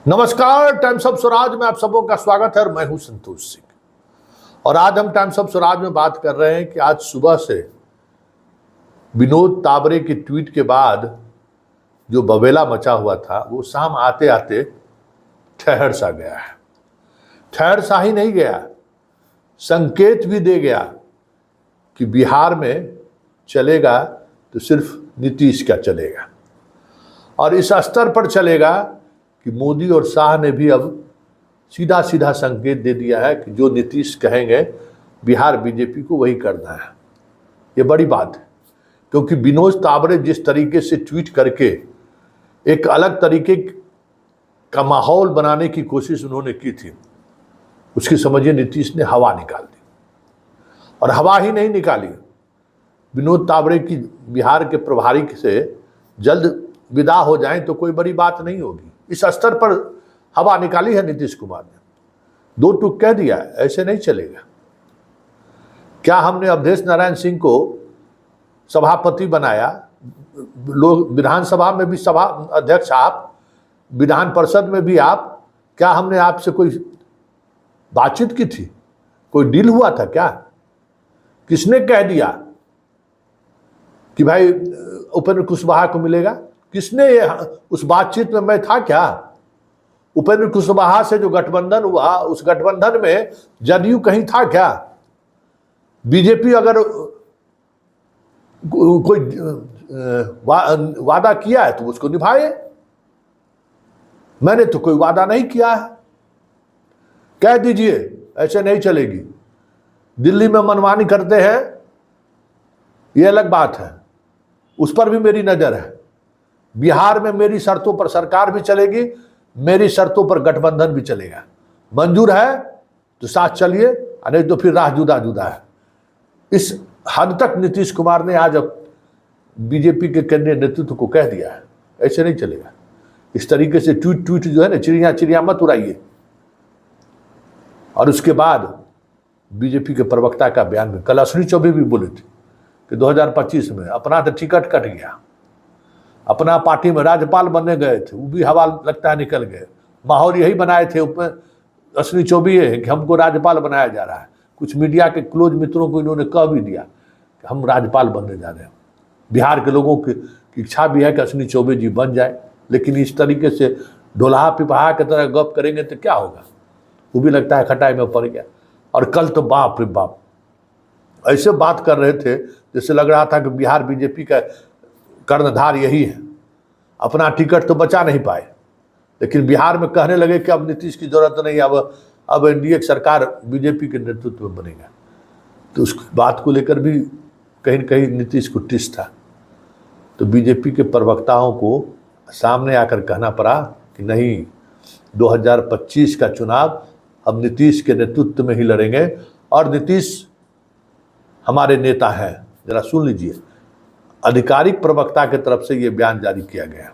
नमस्कार, times of Swaraj में आप सबों का स्वागत है और मैं हूं संतोष सिंह। और आज हम टाइम्स ऑफ स्वराज में बात कर रहे हैं कि आज सुबह से विनोद तावरे की ट्वीट के बाद जो बवेला मचा हुआ था वो शाम आते आते ठहर सा गया है। ठहर सा ही नहीं गया, संकेत भी दे गया कि बिहार में चलेगा तो सिर्फ नीतीश का चलेगा, और इस स्तर पर चलेगा कि मोदी और शाह ने भी अब सीधा सीधा संकेत दे दिया है कि जो नीतीश कहेंगे बिहार बीजेपी को वही करना है। ये बड़ी बात है, क्योंकि विनोद तावरे जिस तरीके से ट्वीट करके एक अलग तरीके का माहौल बनाने की कोशिश उन्होंने की थी, उसकी समझिए नीतीश ने हवा निकाल दी। और हवा ही नहीं निकाली, विनोद तावरे की बिहार के प्रभारी से जल्द विदा हो जाएं तो कोई बड़ी बात नहीं होगी। इस स्तर पर हवा निकाली है नीतीश कुमार ने। दो टूक कह दिया, ऐसे नहीं चलेगा। क्या हमने अवधेश नारायण सिंह को सभापति बनाया, लोग विधानसभा में भी सभा अध्यक्ष आप, विधान परिषद में भी आप, क्या हमने आपसे कोई बातचीत की थी? कोई डील हुआ था क्या? किसने कह दिया कि भाई उपेंद्र कुशवाहा को मिलेगा? किसने उस बातचीत में मैं था क्या? उपेंद्र कुशवाहा से जो गठबंधन हुआ, उस गठबंधन में जदयू कहीं था क्या? बीजेपी अगर कोई वादा किया है तो उसको निभाए। मैंने तो कोई वादा नहीं किया है। कह दीजिए ऐसे नहीं चलेगी। दिल्ली में मनमानी करते हैं, यह अलग बात है, उस पर भी मेरी नजर है। बिहार में मेरी शर्तों पर सरकार भी चलेगी, मेरी शर्तों पर गठबंधन भी चलेगा। मंजूर है तो साथ चलिए, नहीं तो फिर राह जुदा जुदा है। इस हद तक नीतीश कुमार ने आज बीजेपी के केंद्रीय नेतृत्व को कह दिया है, ऐसे नहीं चलेगा। इस तरीके से ट्वीट जो है ना, चिड़िया मत उड़ाइए। और उसके बाद बीजेपी के प्रवक्ता का बयान में कल अश्विनी चौबे भी बोले थे कि 2025 में अपना तो टिकट कट गया, अपना पार्टी में राज्यपाल बनने गए थे, वो भी हवा लगता है निकल गए। माहौल यही बनाए थे अश्विनी चौबे कि हमको राज्यपाल बनाया जा रहा है। कुछ मीडिया के क्लोज मित्रों को इन्होंने कह भी दिया कि हम राज्यपाल बनने जा रहे हैं। बिहार के लोगों की इच्छा भी है कि अश्विनी चौबे जी बन जाए, लेकिन इस तरीके से ढोलहा पिपहा की तरह गप करेंगे तो क्या होगा? वो भी लगता है खटाई में पड़ गया। और कल तो बाप रे बाप, ऐसे बात कर रहे थे जैसे लग रहा था कि बिहार बीजेपी का कर्णधार यही है। अपना टिकट तो बचा नहीं पाए, लेकिन बिहार में कहने लगे कि अब नीतीश की जरूरत नहीं, अब एनडीए की सरकार बीजेपी के नेतृत्व में बनेगा। तो उस बात को लेकर भी कहीं न कहीं नीतीश को टिस था। तो बीजेपी के प्रवक्ताओं को सामने आकर कहना पड़ा कि नहीं, 2025 का चुनाव हम नीतीश के नेतृत्व में ही लड़ेंगे, और नीतीश हमारे नेता हैं। जरा सुन लीजिए, आधिकारिक प्रवक्ता की तरफ से यह बयान जारी किया गया।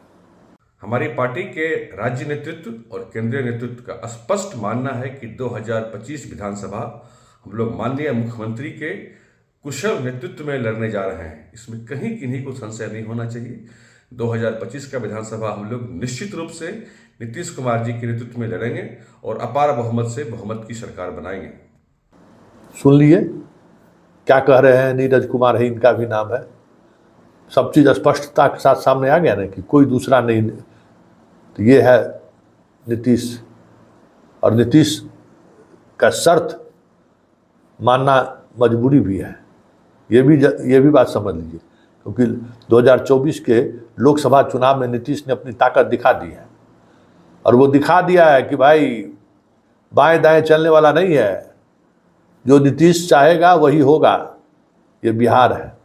हमारी पार्टी के राज्य नेतृत्व और केंद्रीय नेतृत्व का स्पष्ट मानना है कि 2025 विधानसभा हम लोग माननीय मुख्यमंत्री के कुशल नेतृत्व में लड़ने जा रहे हैं। इसमें कहीं किन्हीं को संशय नहीं होना चाहिए। 2025 का विधानसभा हम लोग निश्चित रूप से नीतीश कुमार जी के नेतृत्व में लड़ेंगे और अपार बहुमत से बहुमत की सरकार बनाएंगे। सुन लिए क्या कह रहे हैं? नीरज कुमार है इनका भी नाम है। सब चीज़ स्पष्टता के साथ सामने आ गया ना कि कोई दूसरा नहीं। तो ये है नीतीश, और नीतीश का शर्त मानना मजबूरी भी है। ये भी बात समझ लीजिए, क्योंकि 2024 के लोकसभा चुनाव में नीतीश ने अपनी ताकत दिखा दी है, और वो दिखा दिया है कि भाई बाएं दाएं चलने वाला नहीं है। जो नीतीश चाहेगा वही होगा। ये बिहार है।